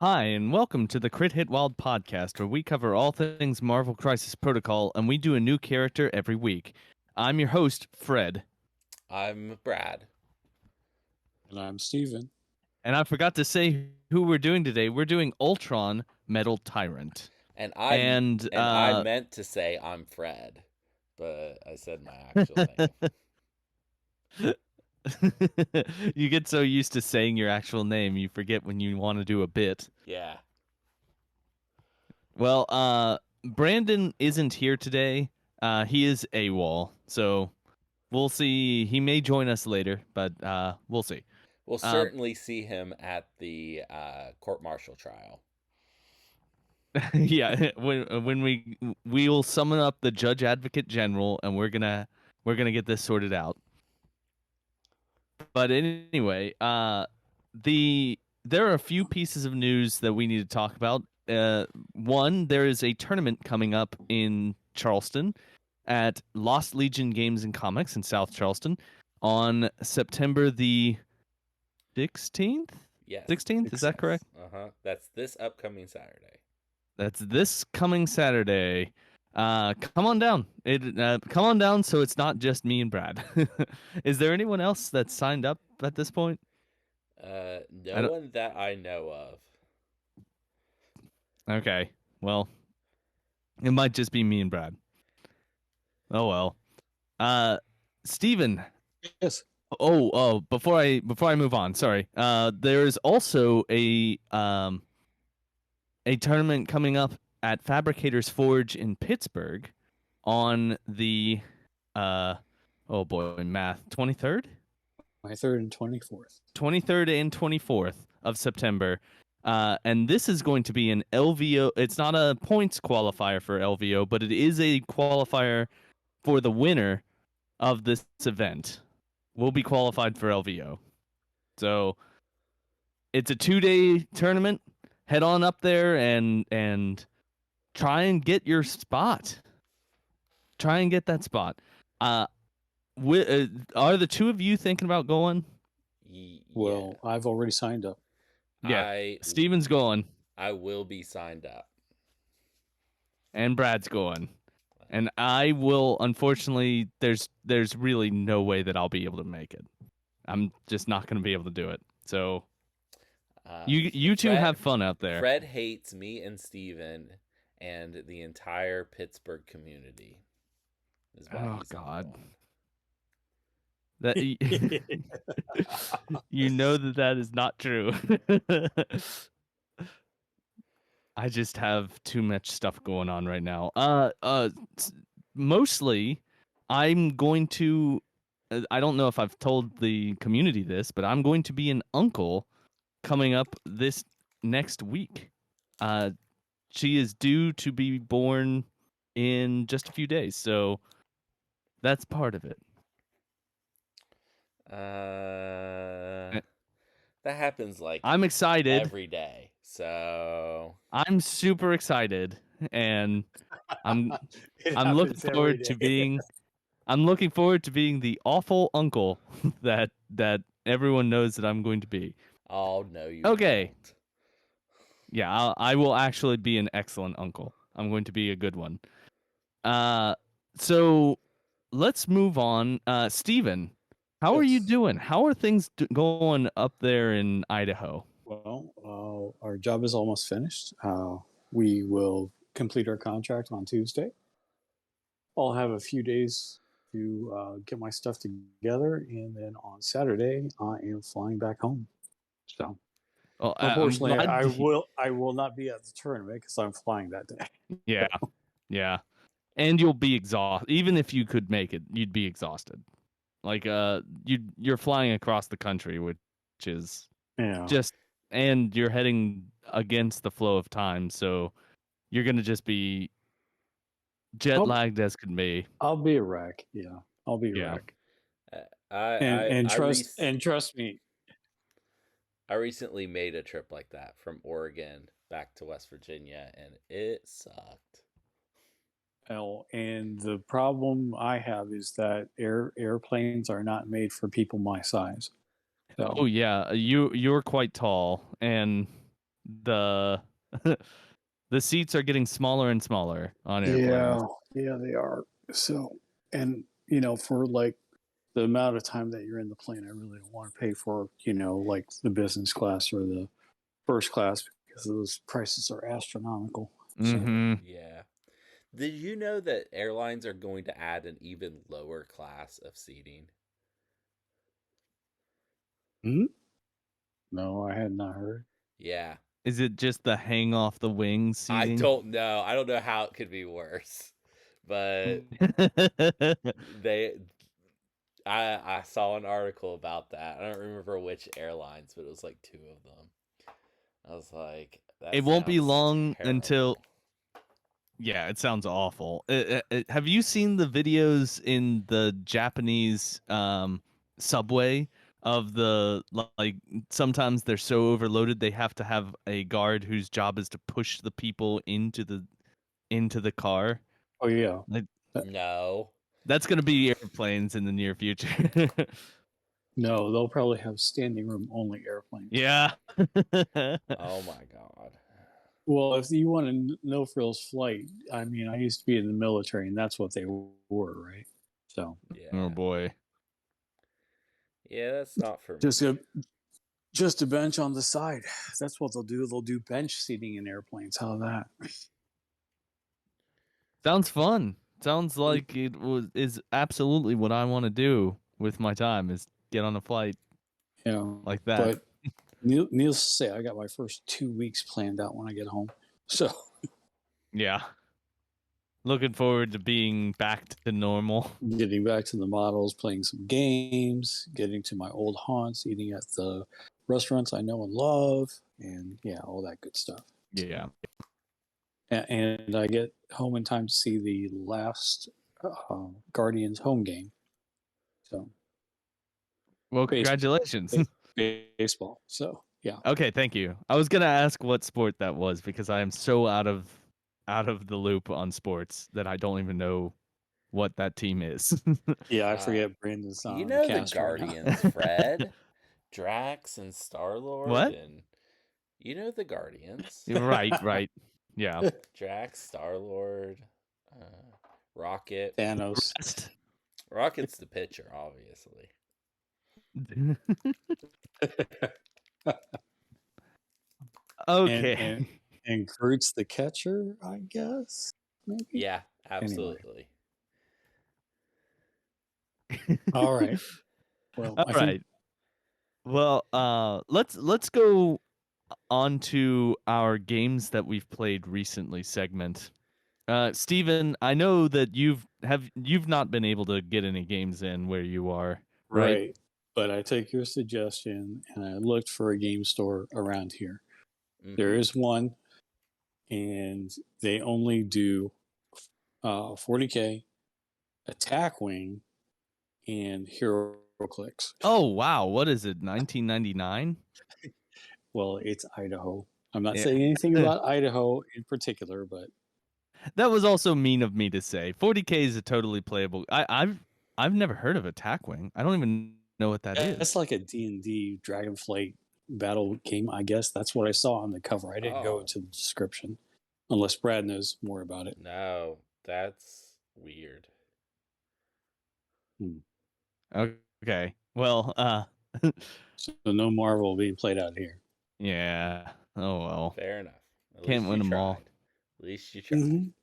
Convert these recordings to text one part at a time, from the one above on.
Hi, and welcome to the Crit Hit Wild podcast, where we cover all things Marvel Crisis Protocol, and we do a new character every week. I'm your host, Fred. I'm Brad. And I'm Steven. And I forgot to say who we're doing today. We're doing Ultron Metal Tyrant. And I meant to say I'm Fred, but I said my actual name. You get so used to saying your actual name, you forget when you want to do a bit. Yeah. Well, Brandon isn't here today. He is AWOL, so we'll see. He may join us later, but we'll see. We'll certainly see him at the court-martial trial. Yeah, when we will summon up the Judge Advocate General, and we're gonna get this sorted out. But anyway, there are a few pieces of news that we need to talk about. One, there is a tournament coming up in Charleston at Lost Legion Games and Comics in South Charleston on September the 16th? Yes. 16th, is that correct? Uh-huh. That's this upcoming Saturday. That's this coming Saturday. Come on down. Come on down so it's not just me and Brad. Is there anyone else that's signed up at this point? No one that I know of. Okay. Well, it might just be me and Brad. Oh well. Steven. Yes. Oh, before I move on, sorry. There's also a tournament coming up at Fabricators Forge in Pittsburgh on the oh boy, math, 23rd? 23rd and 24th. 23rd and 24th of September. And this is going to be an LVO. It's not a points qualifier for LVO, but it is a qualifier for the winner of this event. Will be qualified for LVO. So it's a 2-day tournament. Head on up there and try and get your spot. Try and get that spot. Are the two of you thinking about going? Yeah. Well, I've already signed up. Yeah, Steven's going. I will be signed up. And Brad's going. And I will, unfortunately, there's really no way that I'll be able to make it. I'm just not going to be able to do it. So you two have fun out there. Fred hates me and Steven and the entire Pittsburgh community. Oh, God. That you know that is not true. I just have too much stuff going on right now. Mostly, I'm going to. I don't know if I've told the community this, but I'm going to be an uncle coming up this next week. She is due to be born in just a few days, so that's part of it. That happens I'm excited every day. So I'm super excited, and I'm looking forward to being the awful uncle that everyone knows that I'm going to be. Oh no, you okay. Won't. Yeah, I will actually be an excellent uncle. I'm going to be a good one. So let's move on. Steven, how are you doing? How are things going up there in Idaho? Well, our job is almost finished. We will complete our contract on Tuesday. I'll have a few days to get my stuff together, and then on Saturday, I am flying back home. So, unfortunately, I will not be at the tournament because I'm flying that day. Yeah, and you'll be exhausted. Even if you could make it, you'd be exhausted. Like you're flying across the country, which is just, and you're heading against the flow of time, so you're gonna just be jet lagged as could be. I'll be a wreck. Yeah, I'll be a wreck. Trust me. I recently made a trip like that from Oregon back to West Virginia, and it sucked. Oh, and the problem I have is that airplanes are not made for people my size. So. Oh yeah, you're quite tall, and the the seats are getting smaller and smaller on airplanes. Yeah, they are. So, and for like the amount of time that you're in the plane, I really don't want to pay for like the business class or the first class because those prices are astronomical. Mm-hmm. Yeah. Did you know that airlines are going to add an even lower class of seating? No, I had not heard. Yeah. Is it just the hang off the wings I seating? don't know. I don't know how it could be worse. But they I saw an article about that. I don't remember which airlines, but it was like 2 of them. I was like, that It won't be sounds long until. terrible. Yeah, it sounds awful. Have you seen the videos in the Japanese subway of the like? Sometimes they're so overloaded they have to have a guard whose job is to push the people into the car. Oh yeah. Like, No. that's gonna be airplanes in the near future. No, they'll probably have standing room only airplanes. Yeah. Oh my god. Well, if you want a no frills flight, I mean, I used to be in the military, and that's what they were, right? So Oh Yeah. boy. Yeah, that's not for just me. a just a bench on the side. That's what they'll do. They'll do bench seating in airplanes. How that? Sounds fun. Sounds like is absolutely what I want to do with my time is get on a flight Yeah, like that. but needless to say, I got my first 2 weeks planned out when I get home. So Yeah. Looking forward to being back to normal. getting back to the models, playing some games, getting to my old haunts, eating at the restaurants I know and love, and yeah, all that good stuff. Yeah. And I get home in time to see the last Guardians home game. So Well, base- congratulations. baseball. So yeah, Okay, thank you. I was gonna ask what sport that was because I am so out of the loop on sports that I don't even know what that team is. yeah. I Uh, forget Brandon's not you on the know the cast right now. Guardians, Fred, Drax, and Star Lord, What? and you know the Guardians. Right. Yeah. Drax, Star Lord, Rocket. Thanos. Rest. Rocket's the pitcher, obviously. Okay. And Groot's the catcher, I guess. Maybe. Yeah, Anyway. absolutely. All right. Well, All I think right. Well, let's go on to our games that we've played recently segment. Steven, I know that you've not been able to get any games in where you are, right? right. But I take your suggestion and I looked for a game store around here. Mhm. There is one, and they only do 40K, Attack Wing, and Hero Clicks. Oh wow, what is it? 1999? Well, it's Idaho. I'm not Yeah. saying anything about Idaho in particular, but That was also mean of me to say. 40K is a totally playable. I've never heard of Attack Wing. I don't even know what that is. that's like a D&D Dragonflight battle game, I guess. That's what I saw on the cover. I didn't go Oh. into the description, unless Brad knows more about it. No, that's weird. Okay. Well, So no Marvel being played out here. yeah. Oh well. Fair enough. At Can't least win you them tried. all. At least you tried.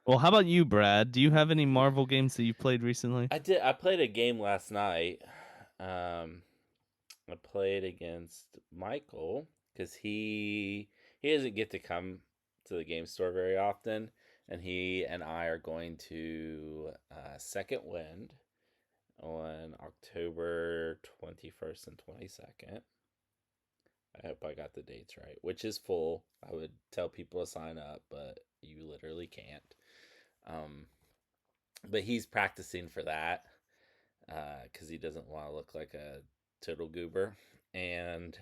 Well, how about you, Brad? Do you have any Marvel games that you've played recently? I did. I played a game last night. I played against Michael because he doesn't get to come to the game store very often, and he and I are going to Second Wind on October 21st and 22nd. I hope I got the dates right, which is full. I would tell people to sign up, but you literally can't. But he's practicing for that because he doesn't want to look like a total goober. And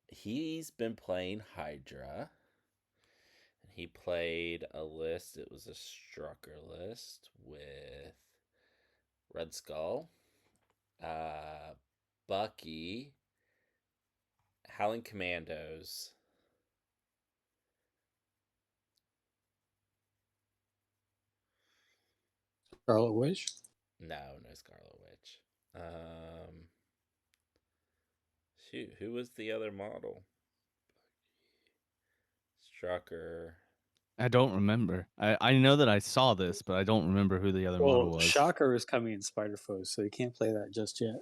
he's been playing Hydra. He played a list. It was a Strucker list with Red Skull, Bucky, Howling Commandos. Scarlet Witch. No Scarlet Witch. Shoot, who was the other model? Strucker. I don't remember. I know that I saw this, but I don't remember who the other model Well, was. Shocker is coming in Spider-Foes, so you can't play that just yet.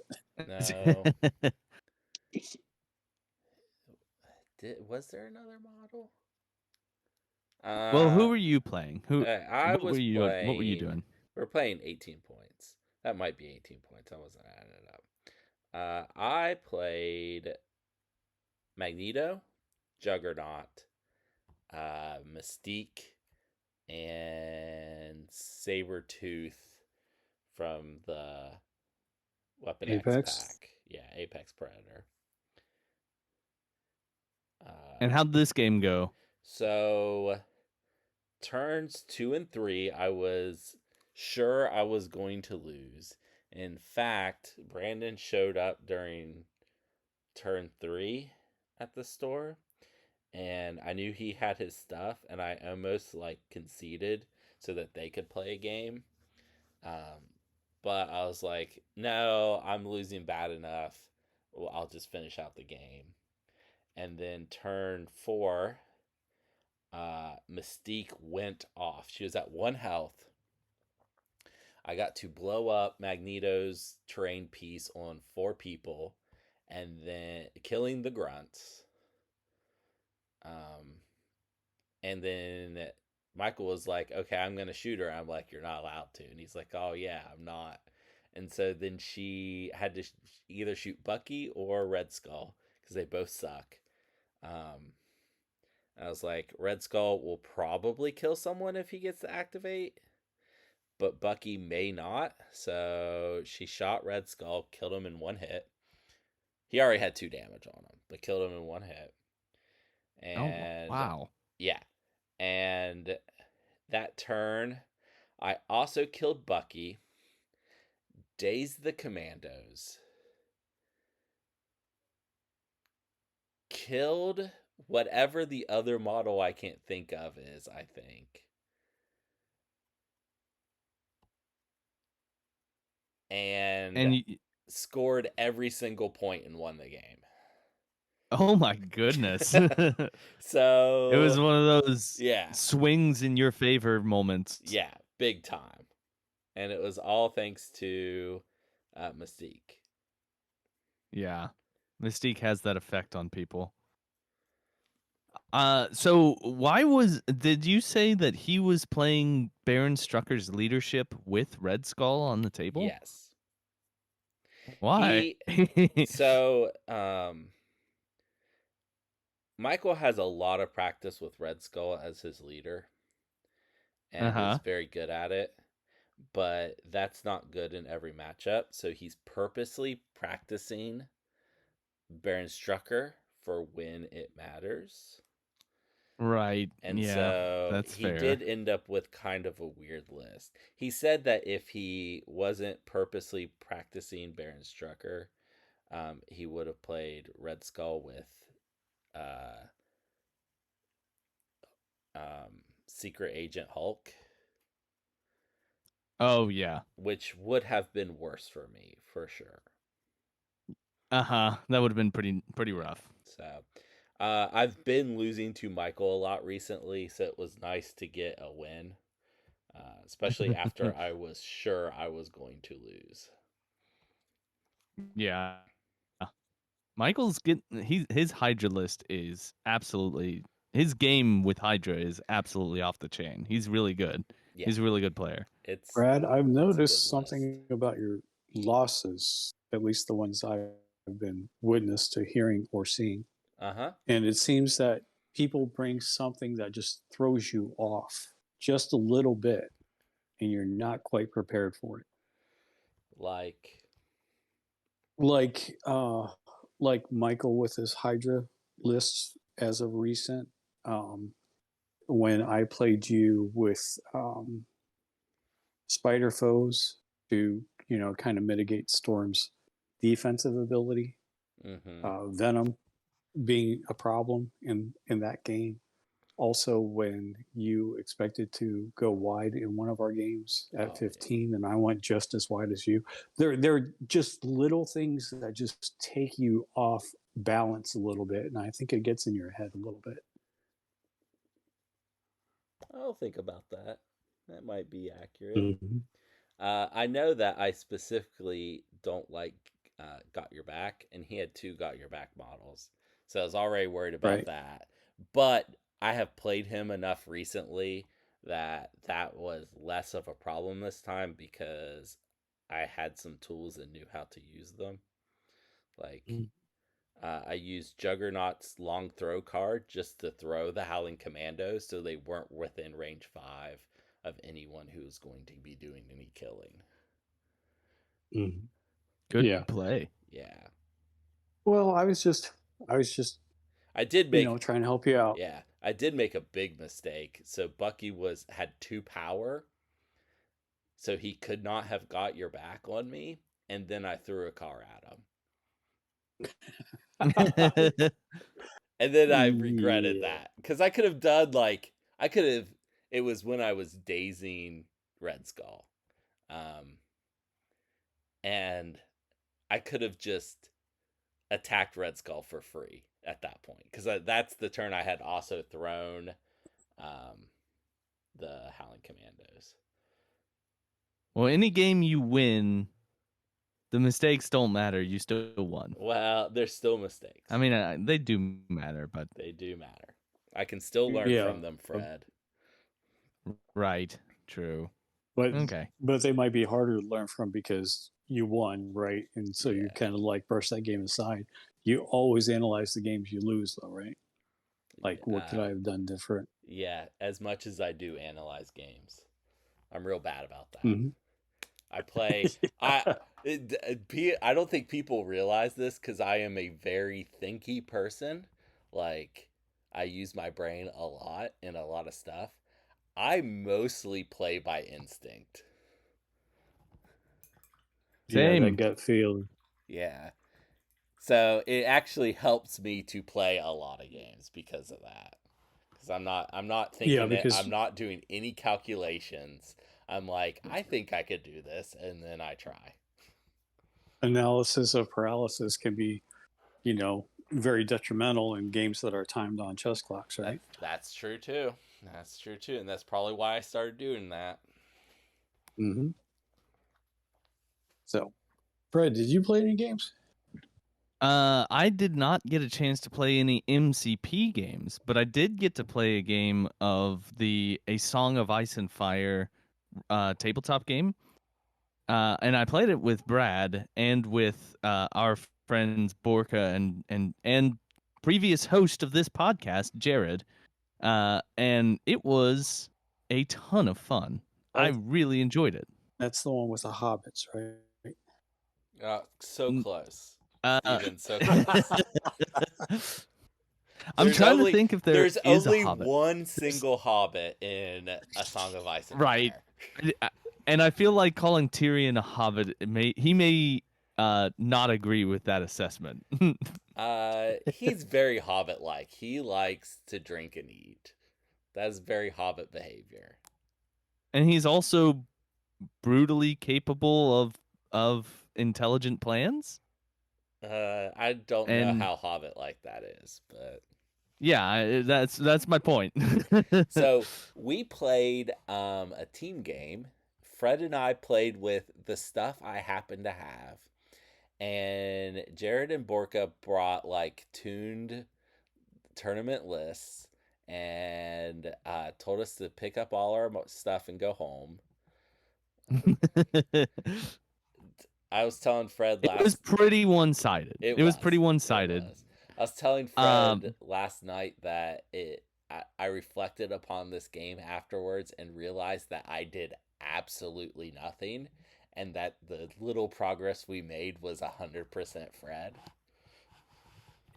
No. Was there another model? Well, who were you playing? I was playing. What were you doing? We're playing 18 points. That might be 18 points. I wasn't adding it up. I played Magneto, Juggernaut, Mystique, and Sabretooth from the Weapon Apex? X pack. Yeah, Apex Predator. And how'd this game go? So, turns 2 and 3, I was sure I was going to lose. In fact, Brandon showed up during turn 3 at the store, and I knew he had his stuff, and I almost like conceded so that they could play a game. But I was like, no, I'm losing bad enough. Well, I'll just finish out the game. And then turn 4, Mystique went off. She was at 1 health. I got to blow up Magneto's terrain piece on 4 people, and then killing the grunts. And then Michael was like, okay, I'm going to shoot her. I'm like, you're not allowed to. And he's like, oh, yeah, I'm not. And so then she had to either shoot Bucky or Red Skull because they both suck. I was like, Red Skull will probably kill someone if he gets to activate, but Bucky may not. So she shot Red Skull, killed him in 1 hit. He already had 2 damage on him, but killed him in 1 hit. And wow. Yeah. And that turn, I also killed Bucky, dazed the commandos, killed whatever the other model I can't think of is, I think. And scored every single point and won the game. Oh my goodness. So it was one of those swings in your favor moments. Yeah, big time. And it was all thanks to Mystique. Yeah. Mystique has that effect on people. So did you say that he was playing Baron Strucker's leadership with Red Skull on the table? Yes. Why? Michael has a lot of practice with Red Skull as his leader and is very good at it, but that's not good in every matchup. So he's purposely practicing Baron Strucker for when it matters. Right. And yeah, so that's he fair. did end up with kind of a weird list. He said that if he wasn't purposely practicing Baron Strucker, he would have played Red Skull with Secret Agent Hulk. Oh, yeah. Which would have been worse for me, for sure. That would have been pretty rough. So, I've been losing to Michael a lot recently, so it was nice to get a win, especially after I was sure I was going to lose. Yeah. Michael's his Hydra list is absolutely, his game with Hydra is absolutely off the chain. He's really good. Yeah. He's a really good player. Brad, I've noticed something about your losses, at least the ones I've been witness to hearing or seeing. And it seems that people bring something that just throws you off just a little bit, and you're not quite prepared for it. Like Michael with his Hydra lists as of recent. When I played you with Spider Foes to, kind of mitigate Storm's defensive ability. Venom being a problem in that game. Also, when you expected to go wide in one of our games at 15, and I went just as wide as you. They're just little things that just take you off balance a little bit, and I think it gets in your head a little bit. I'll think about that. That might be accurate. Mm-hmm. I know that I specifically don't like Got Your Back, and he had 2 Got Your Back models. So I was already worried about that. But I have played him enough recently that was less of a problem this time because I had some tools and knew how to use them. Like, I used Juggernaut's long throw card just to throw the Howling Commandos so they weren't within range 5 of anyone who was going to be doing any killing. Mm-hmm. Good play. Yeah. Well, I was just I did make trying to help you out. Yeah, I did make a big mistake. So Bucky had 2 power, so he could not have got your back on me, and then I threw a car at him. And then I regretted that because I could have done it was when I was dazing Red Skull. And I could have just attacked Red Skull for free at that point because that's the turn I had also thrown the Howling Commandos. Well, any game you win, the mistakes don't matter. You still won. Well, there's still mistakes. I mean, they do matter, but they do matter. I can still learn from them, Fred. Right. True. But okay. But they might be harder to learn from because you won, right? And so you kind of like brush that game aside. You always analyze the games you lose, though, right? Like, what could I have done different? Yeah, as much as I do analyze games, I'm real bad about that. Mm-hmm. I play. I don't think people realize this because I am a very thinky person. Like, I use my brain a lot in a lot of stuff. I mostly play by instinct. Same. Yeah, that gut feeling. Yeah. So it actually helps me to play a lot of games because of that. Because I'm not thinking it. I'm not doing any calculations. I'm like, I think I could do this, and then I try. Analysis of paralysis can be, very detrimental in games that are timed on chess clocks, right? That's true too. That's true too, and that's probably why I started doing that. Mm-hmm. So, Fred, did you play any games? I did not get a chance to play any MCP games, but I did get to play a game of A Song of Ice and Fire tabletop game. And I played it with Brad and with our friends Borka and previous host of this podcast, Jared. And it was a ton of fun. I really enjoyed it. That's the one with the hobbits, right? So close. Even so close. I'm trying to think if there's only one single hobbit in A Song of Ice and Fire. Right. And I feel like calling Tyrion a hobbit, he may not agree with that assessment. He's very hobbit-like. He likes to drink and eat. That's very hobbit behavior. And he's also brutally capable of intelligent plans. I don't know how hobbit-like that is, but yeah, that's my point. So we played a team game. Fred and I played with the stuff I happen to have, and Jared and Borka brought tuned tournament lists and told us to pick up all our stuff and go home. I was telling Fred it was pretty one-sided. It was pretty one-sided. I was telling Fred last night that I reflected upon this game afterwards and realized that I did absolutely nothing, and that the little progress we made was 100% Fred.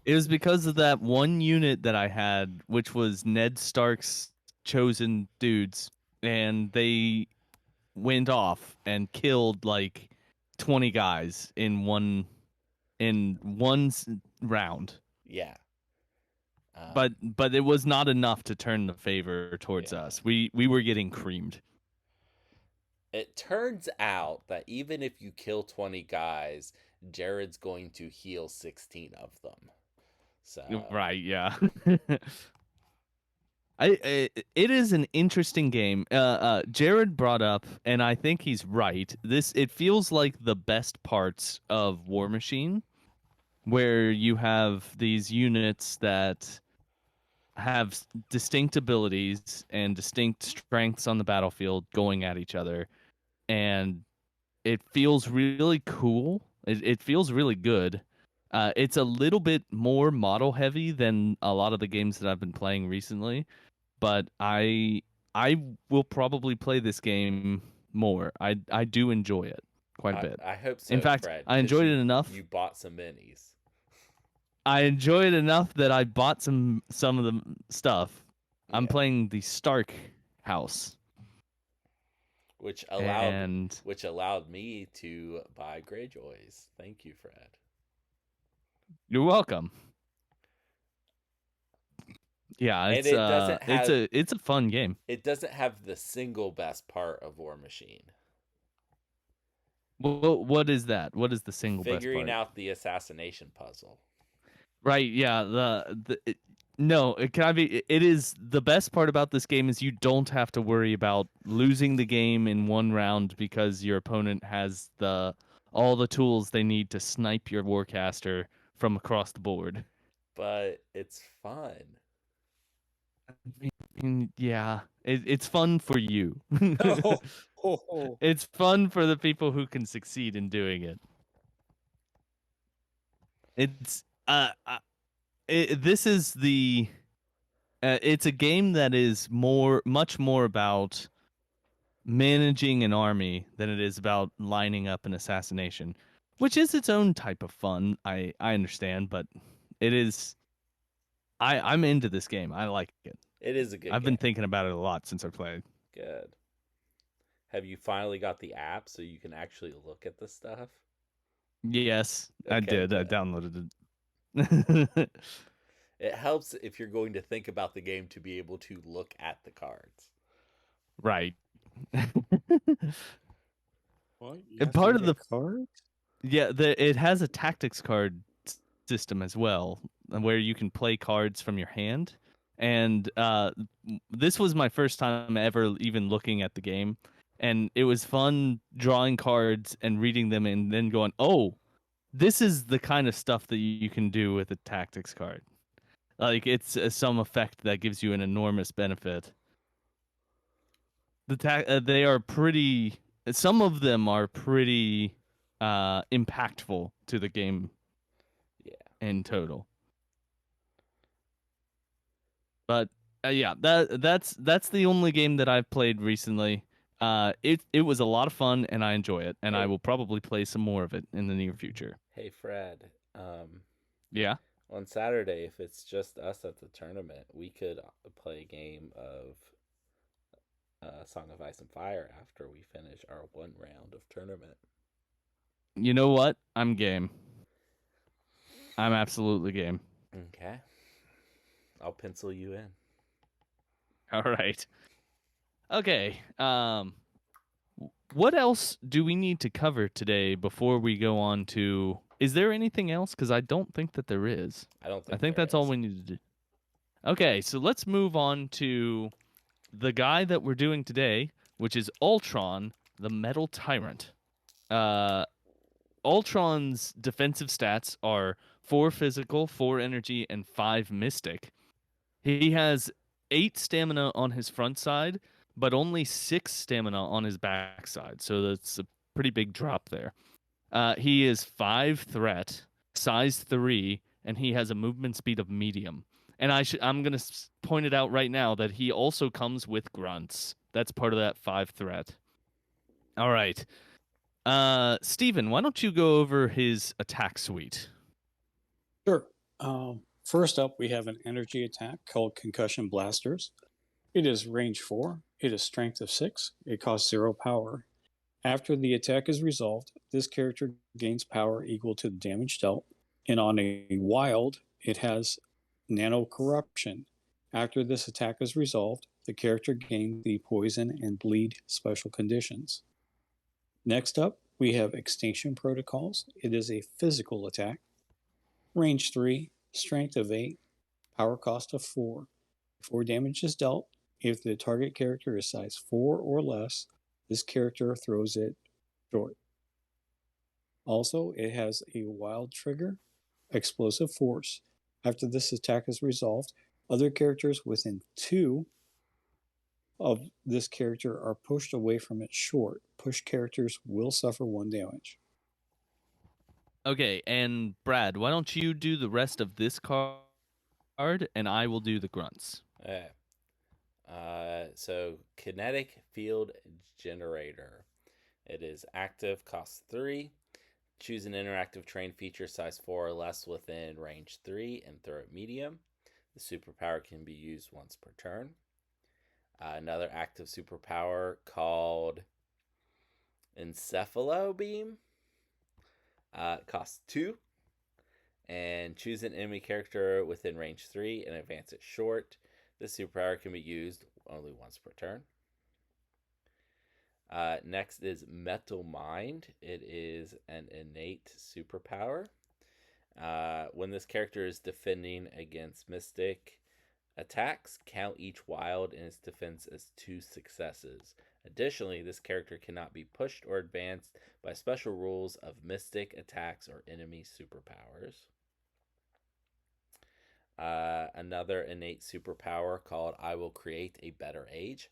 It was because of that one unit that I had, which was Ned Stark's chosen dudes, and they went off and killed 20 guys in one round. Yeah. but it was not enough to turn the favor towards Yeah. us. We were getting creamed. It turns out that even if you kill 20 guys, Jared's going to heal 16 of them. So Right, yeah. It is an interesting game. Jared brought up, and I think he's right. It feels like the best parts of War Machine, where you have these units that have distinct abilities and distinct strengths on the battlefield going at each other, and it feels really cool. It feels really good. It's a little bit more model heavy than a lot of the games that I've been playing recently, but I will probably play this game more. I do enjoy it quite a bit. I hope so, In fact, Fred. I 'cause enjoyed you, it enough. You bought some minis. I enjoyed it enough that I bought some of the stuff. I'm Yeah. playing the Stark house. Which And allowed me to buy Greyjoys. Thank you, Fred. you're welcome. Yeah, And it doesn't have it's a fun game. it doesn't have the single best part of War Machine. What is that? What is the single best part? Figuring out the assassination puzzle. Right, yeah, no, it is the best part about this game is you don't have to worry about losing the game in one round because your opponent has all the tools they need to snipe your warcaster from across the board. But it's fun. Yeah, it's fun for you. Oh. It's fun for the people who can succeed in doing it. It's this is it's a game that is much more about managing an army than it is about lining up an assassination, which is its own type of fun. I understand, but it is. I'm into this game. I like it. It is a good I've game. been thinking about it a lot since I played. Good. Have you finally got the app so you can actually look at the stuff? Yes, I Okay, did. I good. downloaded it. It helps if you're going to think about the game to be able to look at the cards. Right. What? You And have part to of look the at cards? yeah, it has a tactics card system as well, where you can play cards from your hand. And this was my first time ever even looking at the game, and it was fun drawing cards and reading them, and then going, "Oh, this is the kind of stuff that you can do with a tactics card." Like it's some effect that gives you an enormous benefit. They are pretty. Some of them are pretty impactful to the game Yeah. in total. But yeah, that's the only game that I've played recently. It was a lot of fun and I enjoy it, and I Hey. will probably play some more of it in the near future. Hey, Fred. Yeah. On Saturday, if it's just us at the tournament, we could play a game of Song of Ice and Fire after we finish our one round of tournament. You know what? I'm game. I'm absolutely game. Okay. I'll pencil you in. All right. Okay. What else do we need to cover today before we go on to? Is there anything else? Because I don't think that there is. I don't think. I think that's all we need to do. Okay, so let's move on to the guy that we're doing today, which is Ultron, the Metal Tyrant. Ultron's defensive stats are 4 physical, 4 energy, and 5 mystic. He has 8 stamina on his front side, but only 6 stamina on his back side, so that's a pretty big drop there. He is 5 threat, size 3, and he has a movement speed of medium. And I'm going to point it out right now that he also comes with grunts. That's part of that 5 threat. All right. Steven, why don't you go over his attack suite? Sure. First up, we have an energy attack called Concussion Blasters. It is range 4. It is strength of 6. It costs 0 power. After the attack is resolved, this character gains power equal to the damage dealt. And on a wild, it has Nano Corruption. After this attack is resolved, the character gains the poison and bleed special conditions. Next up, we have Extinction Protocols. It is a physical attack. Range 3, strength of 8, power cost of 4. 4 damage is dealt. If the target character is size 4 or less, this character throws it short. Also, it has a wild trigger, Explosive Force. After this attack is resolved, other characters within 2 of this character are pushed away from it short. Pushed characters will suffer 1 damage. Okay, and Brad, why don't you do the rest of this card, and I will do the grunts. Okay. So Kinetic Field Generator. It is active, cost 3. Choose an interactive terrain feature size 4 or less within range 3 and throw it medium. The superpower can be used once per turn. Another active superpower called Encephalo Beam. Costs 2. And choose an enemy character within range 3 and advance it short. This superpower can be used only once per turn. Next is Metal Mind. It is an innate superpower. When this character is defending against Mystic attacks, count each wild in its defense as 2 successes. Additionally, this character cannot be pushed or advanced by special rules of Mystic attacks or enemy superpowers. Another innate superpower called I Will Create a Better Age.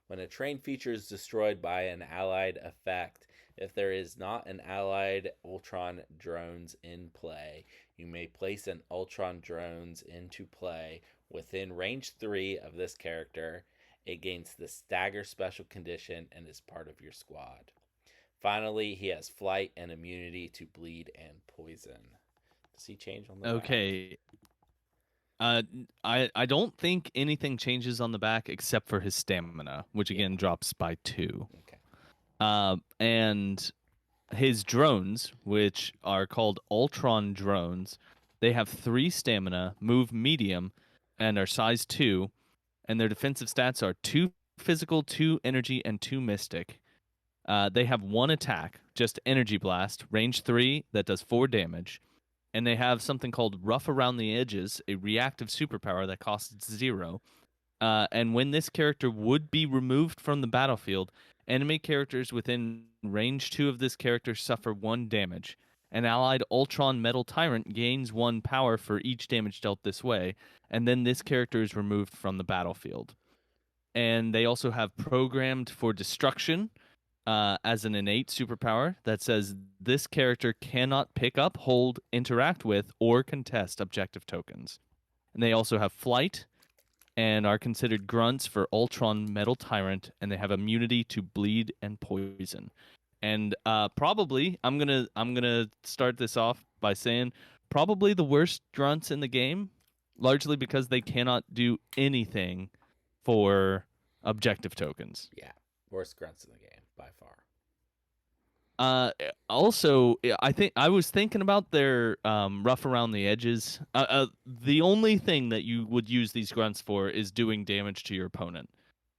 When a terrain feature is destroyed by an allied effect, if there is not an allied Ultron drones in play, you may place an Ultron drones into play within range 3 of this character. It gains the stagger special condition and is part of your squad. Finally, he has flight and immunity to bleed and poison. Does he change on the back? Okay. I don't think anything changes on the back except for his stamina, which again drops by 2. Okay. And his drones, which are called Ultron drones, they have 3 stamina, move medium, and are size 2, and their defensive stats are 2 physical, 2 energy, and 2 mystic. They have 1 attack, just energy blast, range 3 that does 4 damage. And they have something called Rough Around the Edges, a reactive superpower that costs 0. And when this character would be removed from the battlefield, enemy characters within range 2 of this character suffer 1 damage. An allied Ultron Metal Tyrant gains 1 power for each damage dealt this way, and then this character is removed from the battlefield. And they also have Programmed for Destruction, as an innate superpower that says this character cannot pick up, hold, interact with, or contest objective tokens. And they also have flight and are considered grunts for Ultron Metal Tyrant, and they have immunity to bleed and poison. And probably I'm gonna start this off by saying probably the worst grunts in the game, largely because they cannot do anything for objective tokens. Yeah, worst grunts in the game by far. Also, I think I was thinking about their rough around the edges. The only thing that you would use these grunts for is doing damage to your opponent.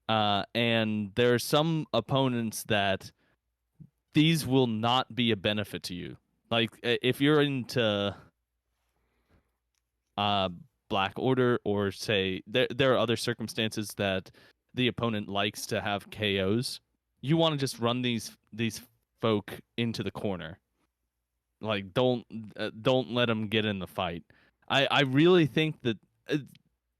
And there are some opponents that these will not be a benefit to you. Like if you're into Black Order, or say there are other circumstances that the opponent likes to have KOs, you want to just run these folk into the corner. Like don't let them get in the fight. I really think that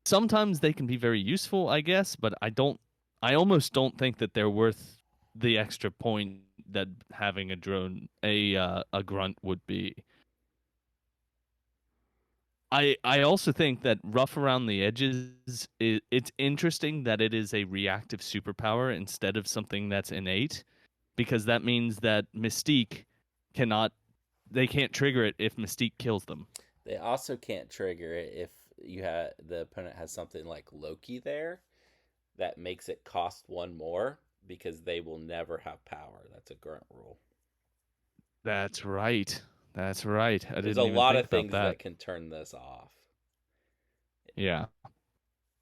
sometimes they can be very useful, I guess, but I almost don't think that they're worth the extra point that having a grunt would be. I also think that rough around the edges, it's interesting that it is a reactive superpower instead of something that's innate, because that means that Mystique they can't trigger it if Mystique kills them. They also can't trigger it if the opponent has something like Loki there that makes it cost 1 more, because they will never have power. That's a grunt rule. That's right. That's right. There's a lot of things that can turn this off. Yeah.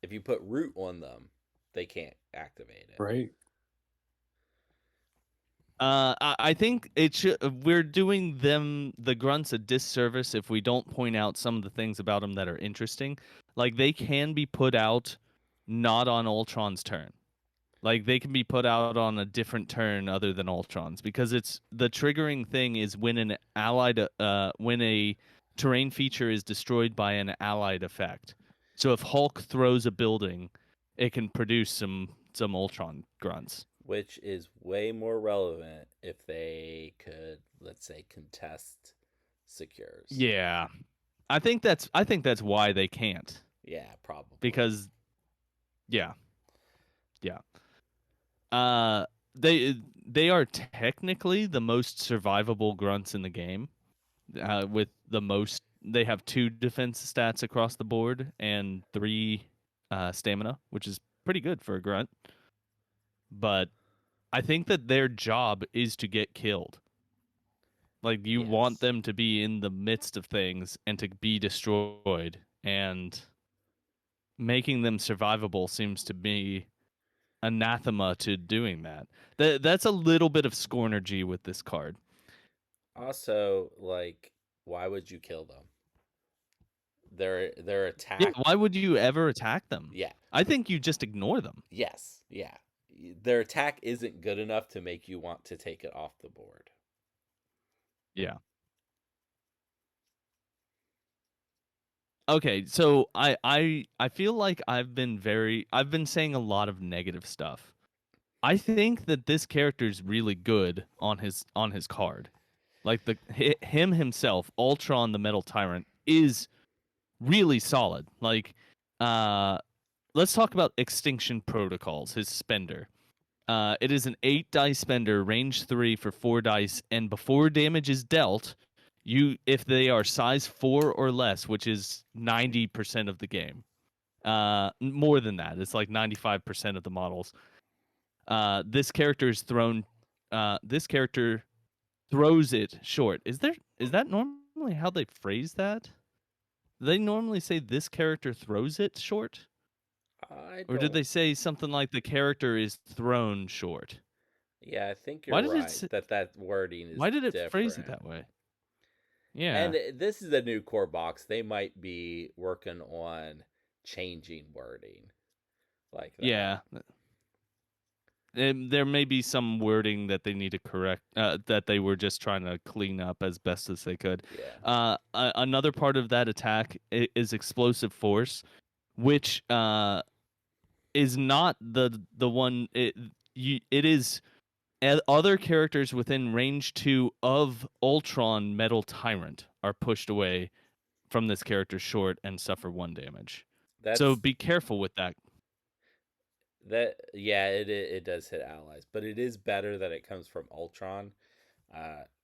If you put root on them, they can't activate it. Right. I think we're doing the grunts a disservice if we don't point out some of the things about them that are interesting. Like they can be put out not on Ultron's turn. Like they can be put out on a different turn other than Ultron's, because it's the triggering thing is when an allied when a terrain feature is destroyed by an allied effect. So if Hulk throws a building, it can produce some Ultron grunts. Which is way more relevant if they could, let's say, contest secures. Yeah. I think that's why they can't. Yeah, probably. Because yeah. Yeah. Uh they are technically the most survivable grunts in the game. With the most, they have 2 defense stats across the board and 3 stamina, which is pretty good for a grunt. But I think that their job is to get killed. Like you want them to be in the midst of things and to be destroyed, and making them survivable seems to be anathema to doing that. That's a little bit of scornergy with this card. Also, like, why would you kill them? Their Yeah, attack. why would you ever attack them? Yeah. I think you just ignore them. Yes. Yeah. Their attack isn't good enough to make you want to take it off the board. Yeah. Okay, so I feel like I've been saying a lot of negative stuff. I think that this character is really good on his card. Like him himself, Ultron the Metal Tyrant, is really solid. Like let's talk about Extinction Protocols, his spender. It is an 8 dice spender, range 3 for 4 dice, and before damage is dealt, if they are size 4 or less, which is 90% of the game. More than that. It's like 95% of the models. This character is thrown this character throws it short. Is that normally how they phrase that? Do they normally say this character throws it short? Or did they say something like the character is thrown short? Yeah, I think you're right. That wording is why did it different. phrase it that way? Yeah. And this is a new core box. They might be working on changing wording like that. Yeah. There may be some wording that they need to correct, that they were just trying to clean up as best as they could. Yeah. Another part of that attack is explosive force, which is not the one. It is other characters within range 2 of Ultron Metal Tyrant are pushed away from this character's short and suffer 1 damage. So be careful with that. It does hit allies, but it is better that it comes from Ultron,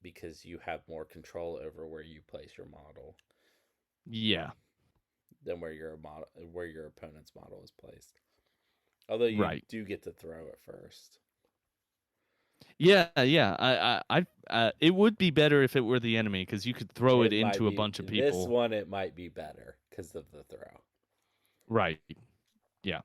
because you have more control over where you place your model. Yeah. Than where your opponent's model is placed. Although you do get to throw it first. Yeah. It would be better if it were the enemy, because you could throw it into a bunch of people. This one, it might be better because of the throw. Right. Yeah.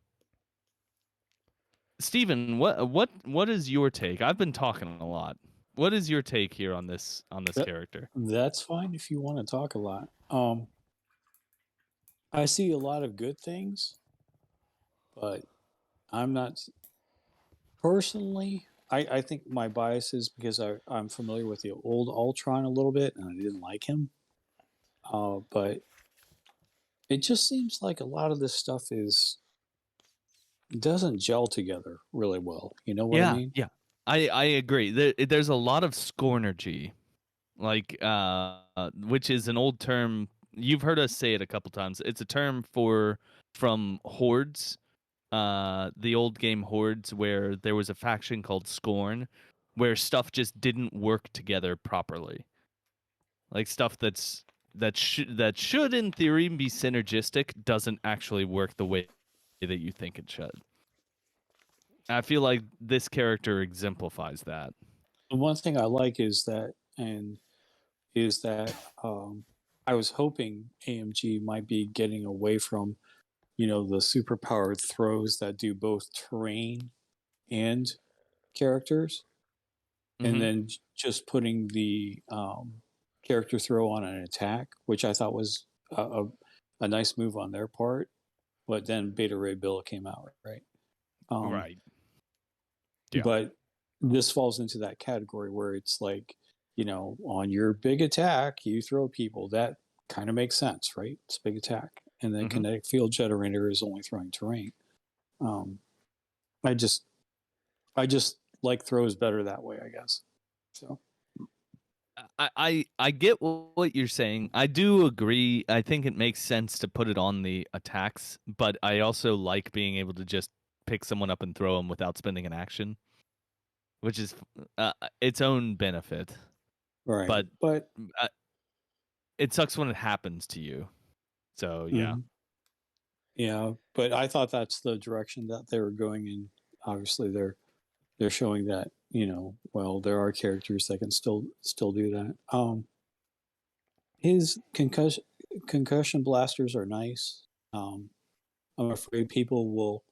Steven, what is your take? I've been talking a lot. What is your take here on this character? That's fine if you want to talk a lot. I see a lot of good things, but I'm not personally. I think my bias is because I'm familiar with the old Ultron a little bit, and I didn't like him. But it just seems like a lot of this stuff doesn't gel together really well. You know what I mean? Yeah. I agree. There's a lot of scornergy, like which is an old term. You've heard us say it a couple times. It's a term from Hordes, the old game Hordes, where there was a faction called Scorn, where stuff just didn't work together properly. Like stuff that should in theory be synergistic doesn't actually work the way that you think it should. I feel like this character exemplifies that. The one thing I like is that I was hoping AMG might be getting away from the superpowered throws that do both terrain and characters, and then just putting the character throw on an attack, which I thought was a nice move on their part. But then Beta Ray Bill came out, right? Right. Yeah. But this falls into that category where it's like, on your big attack, you throw people. That kind of makes sense, right? It's a big attack. And then kinetic field generator is only throwing terrain. I just like throws better that way, I guess. So I get what you're saying. I do agree. I think it makes sense to put it on the attacks, but I also like being able to just pick someone up and throw them without spending an action, which is its own benefit. right, But it sucks when it happens to you. So yeah. Yeah, but I thought that's the direction that they were going in. Obviously, they're showing that well, there are characters that can still do that. His concussion blasters are nice. I'm afraid people will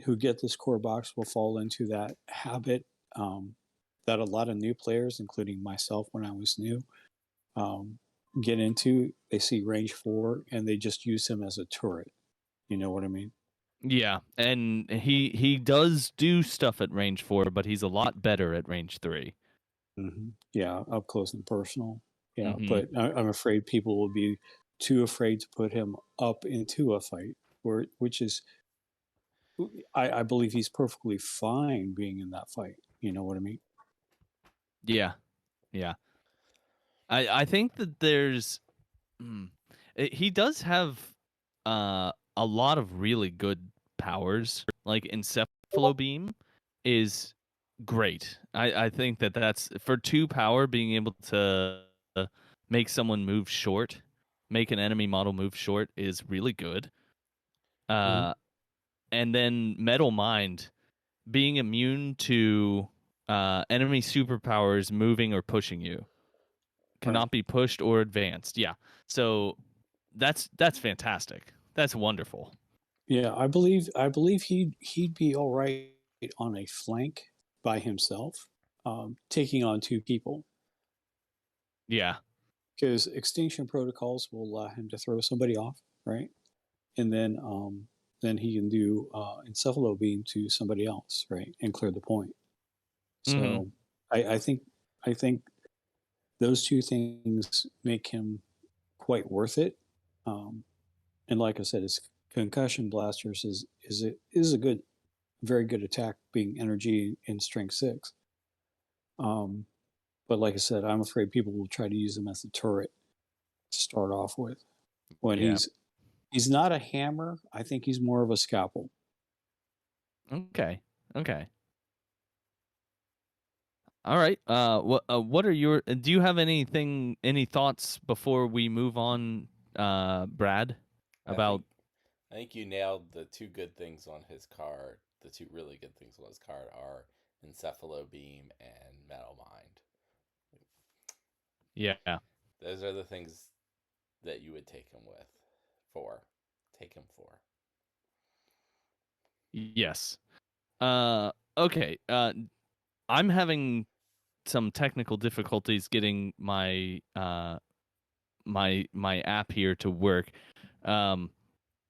who get this core box will fall into that habit that a lot of new players, including myself when I was new, get into. They see range 4 and they just use him as a turret. You know what I mean? Yeah, and he does do stuff at range 4, but he's a lot better at range 3. Yeah, up close and personal. Yeah, Mhm. but I'm afraid people will be too afraid to put him up into a fight, which is, I believe he's perfectly fine being in that fight. You know what I mean? Yeah. Yeah. I think that there's he does have a lot of really good powers. Like Encephalo Beam is great. I think that that's for 2 power, being able to make someone move short, make an enemy model move short is really good. And then Metal Mind being immune to enemy superpowers moving or pushing you. Cannot be pushed or advanced. Yeah. So that's fantastic. That's wonderful. Yeah, I believe he'd be all right on a flank by himself, taking on 2 people, Yeah. because extinction protocols will allow him to throw somebody off, right? And then he can do encephalo beam to somebody else, right, and clear the point. So I think those 2 things make him quite worth it. And like I said, his concussion blasters is a good, very good attack, being energy in strength 6. But like I said, I'm afraid people will try to use him as a turret to start off with. When Yeah. he's not a hammer, I think he's more of a scalpel. Okay. Okay. All right. What are your do you have any thoughts before we move on, Brad, I about think I think you nailed the 2 good things on his card. The 2 really good things on his card are Encephalo Beam and Metal Mind. yeah. Those are the things that you would take him with. For. Take him for. Yes. Okay. I'm having some technical difficulties getting my my app here to work. Um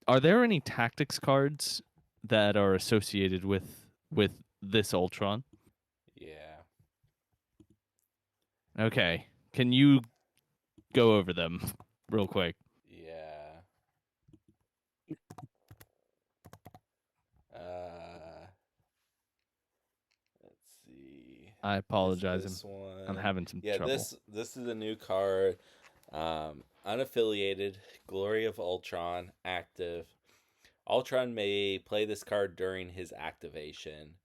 are there any tactics cards that are associated with this Ultron? Yeah. Okay. Can you go over them real quick? Yeah. Uh let's see. I Is apologize. this I'm one? having some Yeah, trouble. this is a new card. Unaffiliated, Glory of Ultron, active. Ultron may play this card during his activation.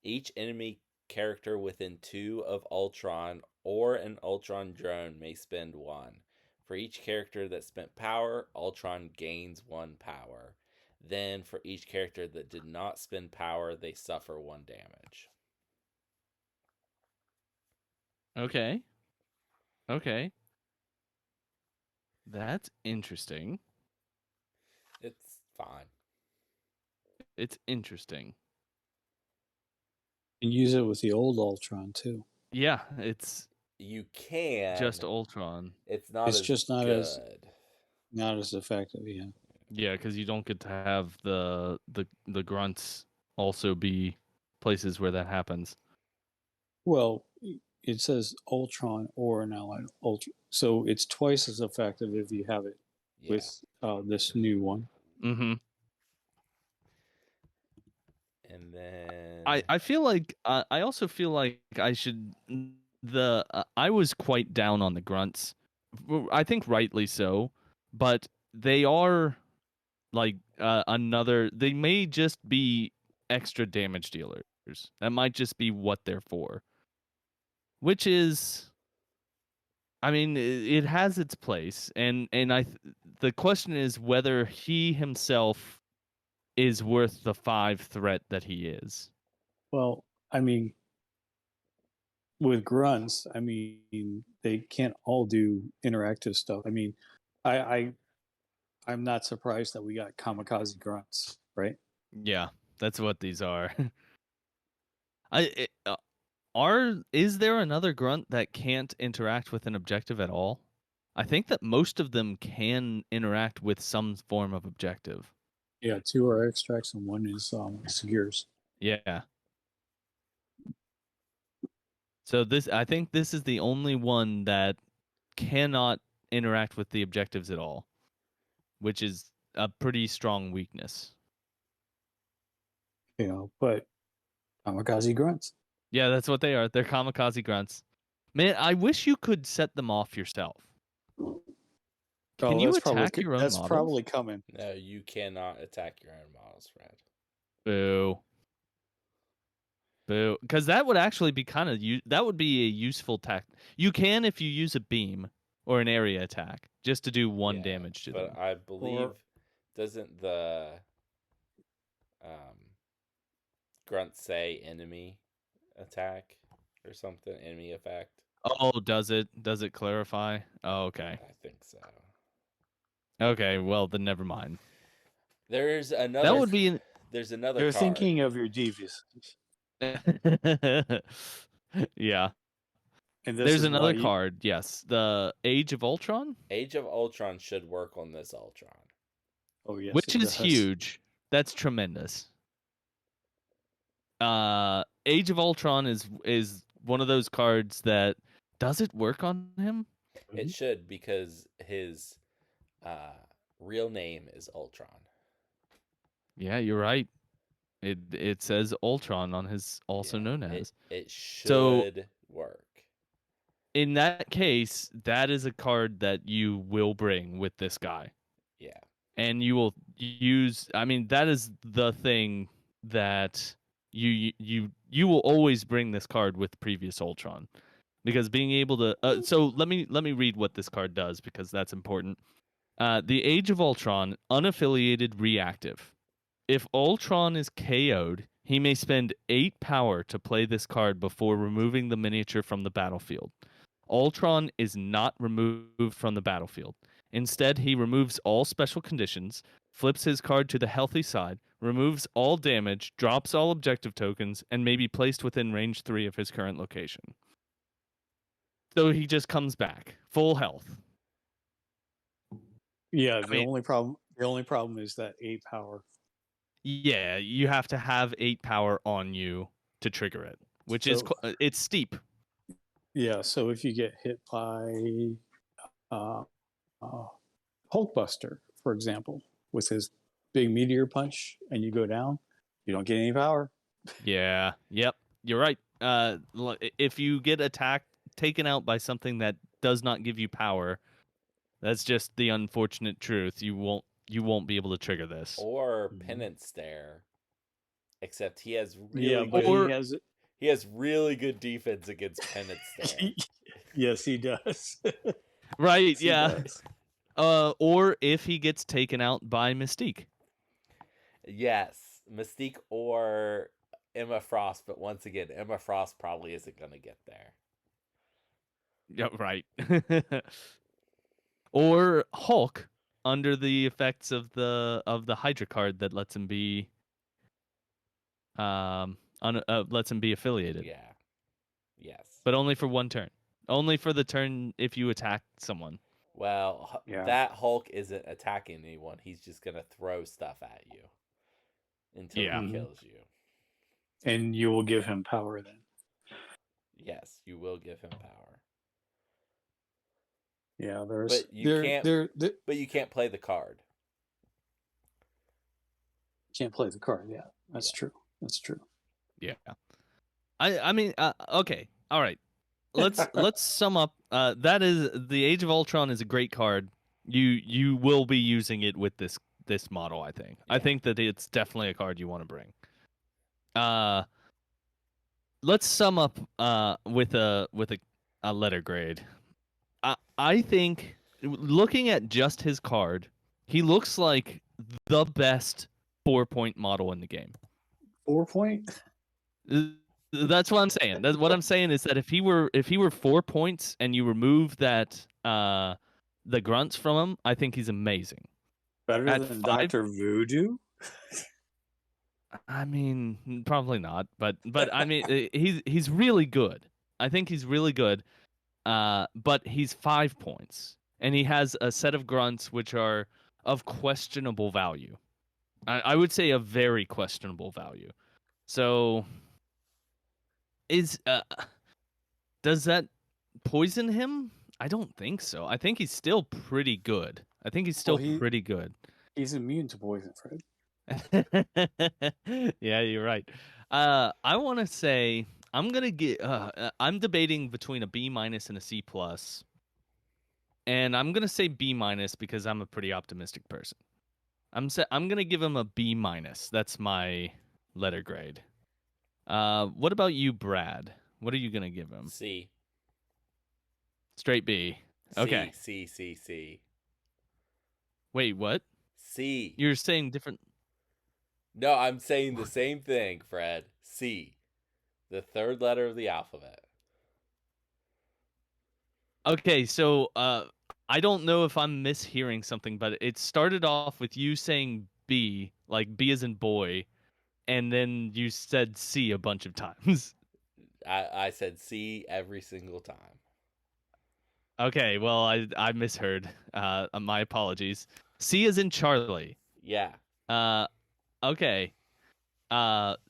Each enemy character within 2 of Ultron or an Ultron drone may spend 1. For each character that spent power, Ultron gains 1 power. Then, for each character that did not spend power, they suffer 1 damage. Okay. Okay. That's interesting. fine. It's interesting. And use it with the old Ultron too. Yeah, it's You can. just Ultron. It's not It's as just not good. as effective. Yeah. Yeah, because you don't get to have the grunts also be places where that happens. Well, it says Ultron or an allied Ultron, so it's twice as effective if you have it Yeah. with this new one. Mm-hmm. And then I feel like I also feel like I should I was quite down on the grunts. I think rightly so, but they are like another. They may just be extra damage dealers. That might just be what they're for. Which is, I mean, it has its place, and the question is whether he himself is worth the 5 threat that he is. Well, I mean, with grunts, I mean, they can't all do interactive stuff. I mean, I'm not surprised that we got kamikaze grunts, right? Yeah, that's what these are. Is there another grunt that can't interact with an objective at all? I think that most of them can interact with some form of objective. Yeah, 2 are extracts and 1 is secures. Yeah. So I think this is the only one that cannot interact with the objectives at all, which is a pretty strong weakness. You know, but kamikaze grunts. Yeah, that's what they are. They're kamikaze grunts. Man, I wish you could set them off yourself. Can you attack your own that's models? probably coming. no, you cannot attack your own models, Fred. Boo. Boo. Because that would actually be that would be a useful tack. You can if you use a beam or an area attack just to do 1 damage to them. But I believe doesn't the grunt say enemy attack or something? Enemy effect? Oh, does it? Does it clarify? Oh, okay. I think so. Okay, well then never mind. There's another. That would be. There's another. You're card. thinking of your devious. Yeah. And There's another card. Yes, the Age of Ultron. Age of Ultron should work on this Ultron. Oh yes, which is huge. That's tremendous. Age of Ultron is one of those cards that does it work on him? It should, because his real name is Ultron. Yeah, you're right. It says Ultron on his also known as. It should work. In that case, that is a card that you will bring with this guy. Yeah. And you will use, I mean, that is the thing that you will always bring this card with previous Ultron, because being able to so let me read what this card does, because that's important. The Age of Ultron, unaffiliated reactive. If Ultron is KO'd, he may spend 8 power to play this card before removing the miniature from the battlefield. Ultron is not removed from the battlefield. Instead, he removes all special conditions, flips his card to the healthy side, removes all damage, drops all objective tokens, and may be placed within range 3 of his current location. So he just comes back, full health. Yeah, the only problem is that 8 power. Yeah, you have to have 8 power on you to trigger it, which is it's steep. Yeah, so if you get hit by Hulkbuster, for example, with his big meteor punch, and you go down, you don't get any power. Yeah. Yep. You're right. If you get taken out by something that does not give you power, that's just the unfortunate truth. You won't be able to trigger this. Or Penance Stare, except he has he has really good defense against Penance Stare. Yes, he does. Right? Yes, yeah. he does. Or if he gets taken out by Mystique. Yes, Mystique or Emma Frost, but once again, Emma Frost probably isn't going to get there. Yeah, right. Or Hulk, under the effects of the Hydra card that lets him be lets him be affiliated. Yeah. Yes. But only for one turn. Only for the turn if you attack someone. Well, Yeah. that Hulk isn't attacking anyone. He's just going to throw stuff at you until Yeah. he Mhm. kills you. And you will give him power then. Yes, you will give him power. Yeah, there's But you can't there but you can't play the card. can't play the card. Yeah, that's Yeah. true. That's true. Yeah. I mean okay. All right. Let's sum up. That is the Age of Ultron is a great card. You will be using it with this model, I think. I Yeah. think that it's definitely a card you want to bring. Let's sum up with a letter grade. I think looking at just his card, he looks like the best 4-point model in the game. 4 point. That's what I'm saying. That's what I'm saying is that if he were 4 points and you remove that the grunts from him, I think he's amazing. Better At than 5, Doctor Voodoo. I mean, probably not, but I mean, he's really good. I think he's really good. But he's 5 points, and he has a set of grunts which are of questionable value. I would say a very questionable value. So, does that poison him? I don't think so. I think he's still pretty good. I think he's still pretty good. He's immune to poison, Fred. Yeah, you're right. I want to say I'm gonna get. I'm debating between a B- and a C+, and I'm gonna say B- because I'm a pretty optimistic person. I'm gonna give him a B-. That's my letter grade. What about you, Brad? What are you gonna give him? C. Straight B. Okay. C. Wait, what? C. You're saying different. No, I'm saying the same thing, Fred. C. The third letter of the alphabet. Okay, so I don't know if I'm mishearing something, but it started off with you saying B, like B as in boy, and then you said C a bunch of times. I said C every single time. Okay, well I misheard. My apologies. C as in Charlie. Yeah. Okay.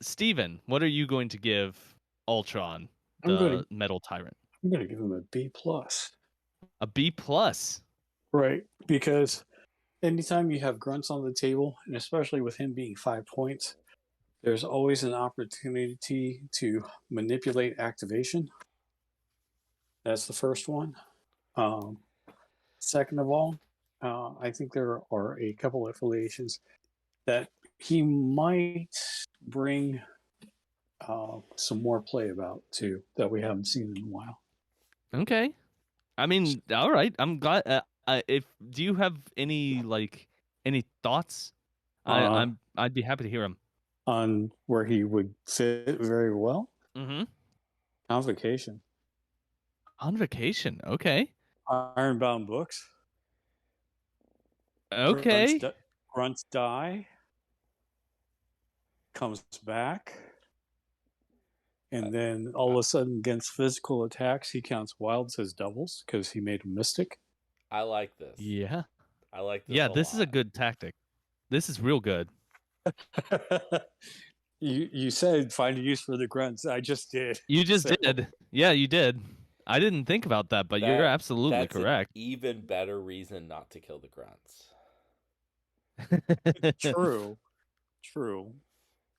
Steven, what are you going to give Ultron, I'm going the Metal Tyrant? to give him a B plus. A B+. Right, because anytime you have grunts on the table, and especially with him being 5 points, there's always an opportunity to manipulate activation. That's the first one. Second of all, I think there are a couple of affiliations that he might bring some more play about too that we haven't seen in a while. Okay. I mean, all right. I'm glad. If do you have any thoughts? I'd be happy to hear them. On where he would fit very well. Mm-hmm. Convocation. On vacation. Okay. Ironbound books. Okay. Grunts die. Comes back. And then all of a sudden, against physical attacks, he counts wilds as doubles because he made a mystic. I like this. Yeah. I like this. Yeah, this is a good tactic. This is real good. You said find a use for the grunts. I just did. You just did. Yeah, you did. I didn't think about that, but you're absolutely that's correct. An even better reason not to kill the grunts. True.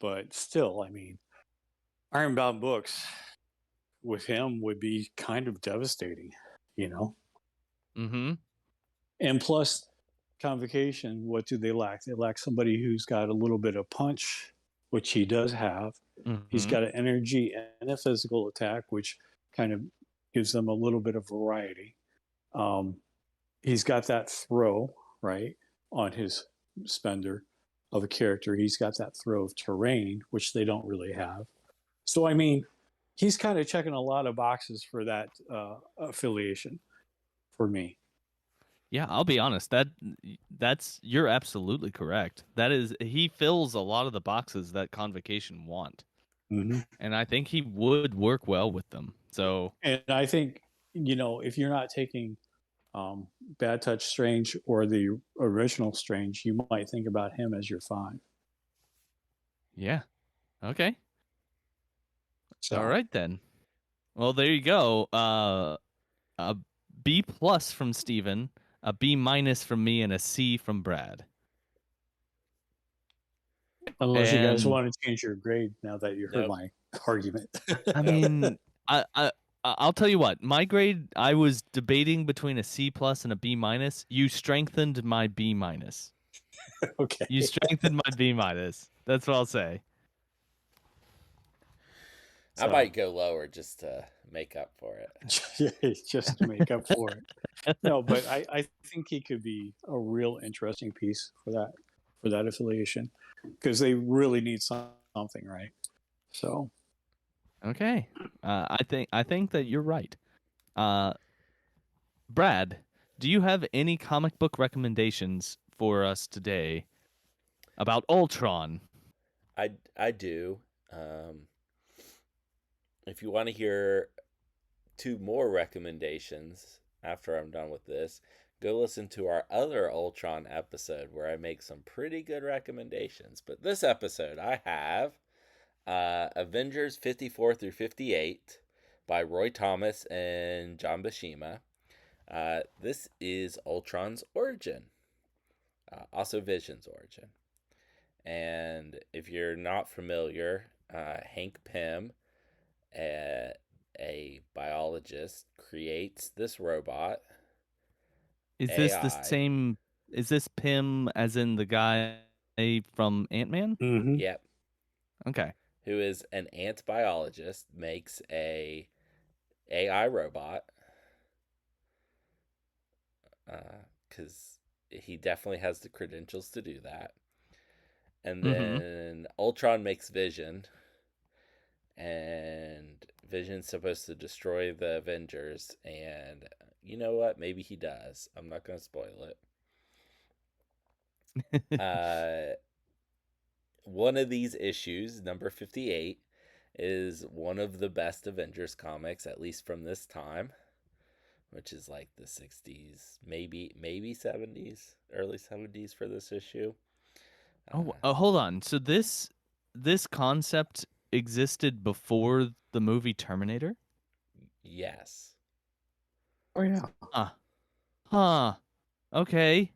But still, I mean, Ironbound books with him would be kind of devastating, you know? Mm-hmm. And plus, Convocation, what do they lack? They lack somebody who's got a little bit of punch, which he does have. Mm-hmm. He's got an energy and a physical attack, which kind of gives them a little bit of variety. He's got that throw, right, on his spender of a character. He's got that throw of terrain, which they don't really have. So, I mean, he's kind of checking a lot of boxes for that affiliation for me. Yeah, I'll be honest. That's you're absolutely correct. That is, he fills a lot of the boxes that Convocation want, Mm-hmm. and I think he would work well with them. So And I think, if you're not taking Bad Touch Strange or the original Strange, you might think about him as your 5. yeah, okay, So, all right then. Well, there you go. A B plus from Steven, a B minus from me, and a C from Brad. unless you guys And want to change your grade now that you heard Nope. my argument. I mean, I'll tell you what. My grade, I was debating between a C plus and a B minus. You strengthened my B minus. Okay. You strengthened my B minus. That's what I'll say. I might go lower just to make up for it. Just to make up for it. No, but I think he could be a real interesting piece for that affiliation, because they really need something, right? So Okay. I think that you're right. Brad, do you have any comic book recommendations for us today about Ultron? I do. Um, if you want to hear 2 more recommendations after I'm done with this, go listen to our other Ultron episode where I make some pretty good recommendations. But this episode, I have Avengers 54 through 58 by Roy Thomas and John Buscema. This is Ultron's origin, also Vision's origin. And if you're not familiar, Hank Pym, a biologist, creates this robot Is this the AI. same? Is this Pym as in the guy from Ant-Man? mhm. Yep, Okay. who is an ant biologist, makes a AI robot because he definitely has the credentials to do that. And Mm-hmm. then Ultron makes Vision, and Vision's supposed to destroy the Avengers. And you know what? Maybe he does. I'm not going to spoil it. One of these issues, number 58, is one of the best Avengers comics, at least from this time, which is like the 60s, maybe 70s, early 70s for this issue. Hold on. So this concept existed before the movie Terminator? Yes. Oh yeah. Huh. Okay.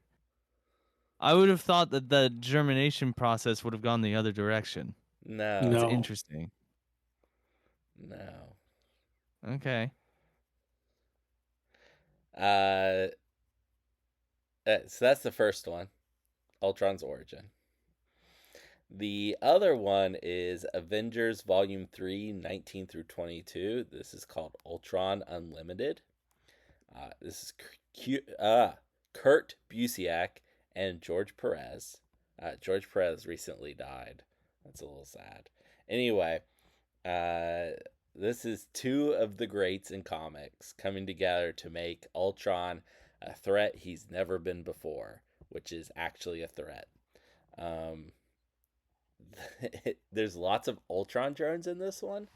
I would have thought that the germination process would have gone the other direction. That's No. No. interesting. No. Okay. Uh, so that's the first one, Ultron's origin. The other one is Avengers Volume 3, 19 through 22. This is called Ultron Unlimited. This is Kurt Busiek and George Perez. George Perez recently died. That's a little sad. Anyway, this is 2 of the greats in comics coming together to make Ultron a threat he's never been before, which is actually a threat. There's lots of Ultron drones in this one,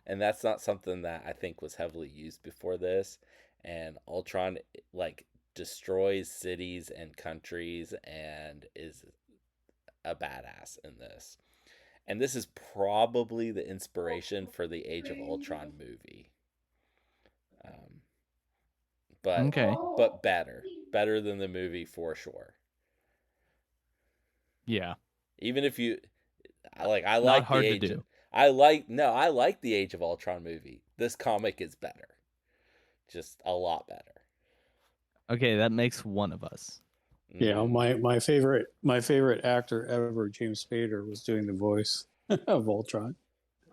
and that's not something that I think was heavily used before this. And Ultron like destroys cities and countries and is a badass in this. And this is probably the inspiration for the Age of Ultron movie. Um, but Okay. but better than the movie for sure. Yeah. Even if you I like Not the hard to Age do. I like the Age of Ultron movie. This comic is better. Just a lot better. Okay, that makes one of us. Yeah, Mhm. my favorite actor ever, James Spader, was doing the voice of Ultron.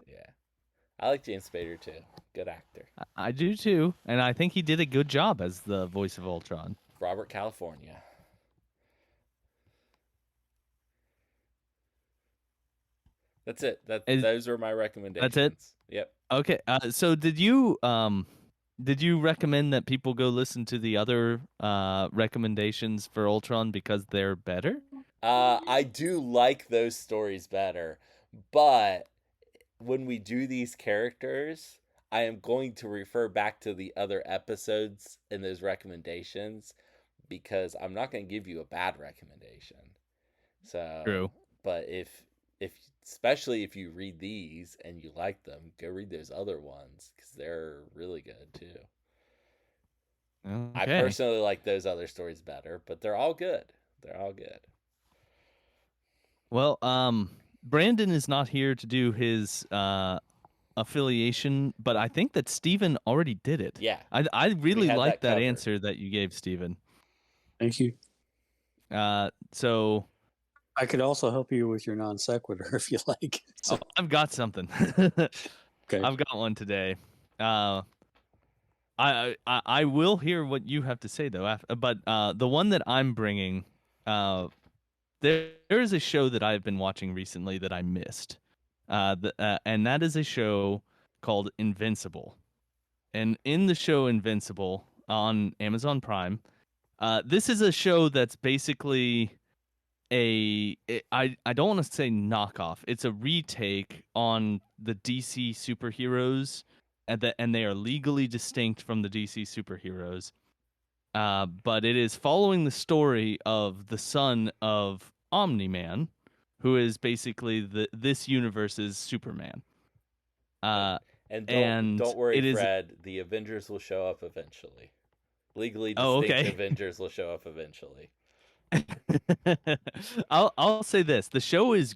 Yeah. I like James Spader too. Good actor. I do too, and I think he did a good job as the voice of Ultron. Robert California. That's it. Is Those are my that's it? recommendations. Yep. Okay. So did you Did you recommend that people go listen to the other recommendations for Ultron because they're better? I do like those stories better, but when we do these characters, I am going to refer back to the other episodes in those recommendations because I'm not going to give you a bad recommendation. So, True. but if especially if you read these and you like them, go read those other ones because they're really good too. I Okay. personally like those other stories better, but they're all good. They're all good. Well, Brandon is not here to do his affiliation, but I think that Steven already did it. Yeah, I we really had like that that covered. answer that you gave, Steven. Thank you. So I could also help you with your non sequitur if you like. So, I've got something. okay. I've got one today. I will hear what you have to say though. But the one that I'm bringing, there is a show that I've been watching recently that I missed, and that is a show called Invincible. And in the show Invincible on Amazon Prime, this is a show that's basically I don't want to say knockoff. It's a retake on the DC superheroes, and they are legally distinct from the DC superheroes. But it is following the story of the son of Omni-Man, who is basically this universe's Superman. And, Uh, and and don't worry, it is Fred. The Avengers will show up eventually. Legally oh distinct okay. Avengers will show up eventually. I'll say this: the show is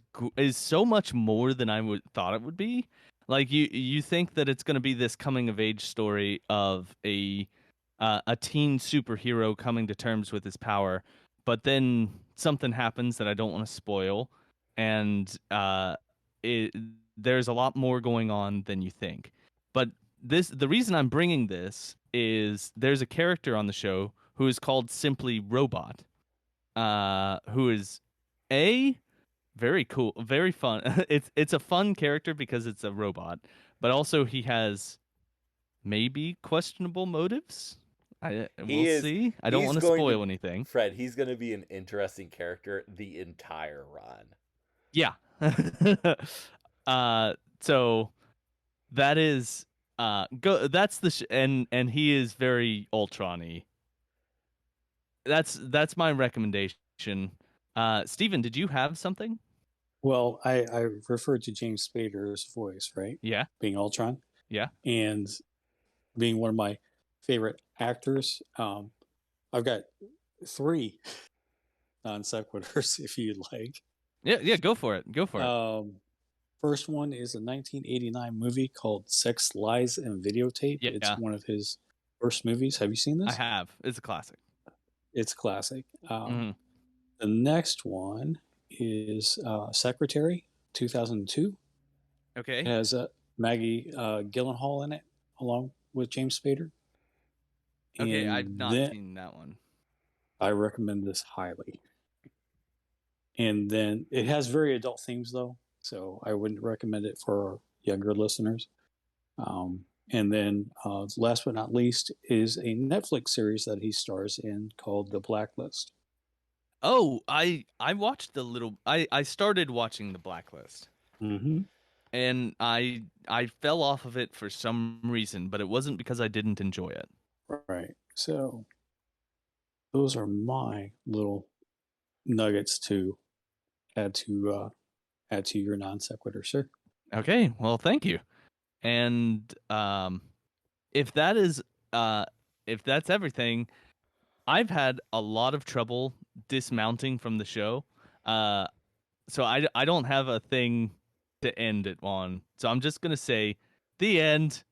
so much more than I would thought it would be. Like you think that it's going to be this coming of age story of a teen superhero coming to terms with his power, but then something happens that I don't want to spoil, and it there's a lot more going on than you think. But the reason I'm bringing this is there's a character on the show who is called simply Robot, who is a very cool, very fun. It's a fun character because it's a robot, but also he has maybe questionable motives. He We'll is see. I don't he's want to going to spoil anything. Fred, he's going to be an interesting character the entire run. Yeah. So that is go. That's the and he is very Ultron-y. That's my recommendation. Steven, did you have something? Well, I referred to James Spader's voice, right? Yeah. Being Ultron Yeah. and being one of my favorite actors. I've got three non sequiturs, if you'd like. Yeah, go for it. Go for it. First one is a 1989 movie called Sex, Lies, and Videotape. It's Yeah, one of his first movies. Have you seen I this? have. It's a classic. It's classic. Hmm. The next one is Secretary, 2002. It Okay. has Maggie Gyllenhaal in it, along with James Spader. Okay, I've And not then seen that one. I recommend this highly. And then it has very adult themes, though, so I wouldn't recommend it for younger listeners. And then, last but not least, is a Netflix series that he stars in called The Blacklist. Oh, I watched the little. I started watching the Blacklist, Mm-hmm. and I fell off of it for some reason, but it wasn't because I didn't enjoy it. Right. So those are my little nuggets to add to your non sequitur, sir. Okay, well, thank you. And if that is if that's everything, I've had a lot of trouble dismounting from the show. Uh, so I don't have a thing to end it on. So I'm just gonna say the end.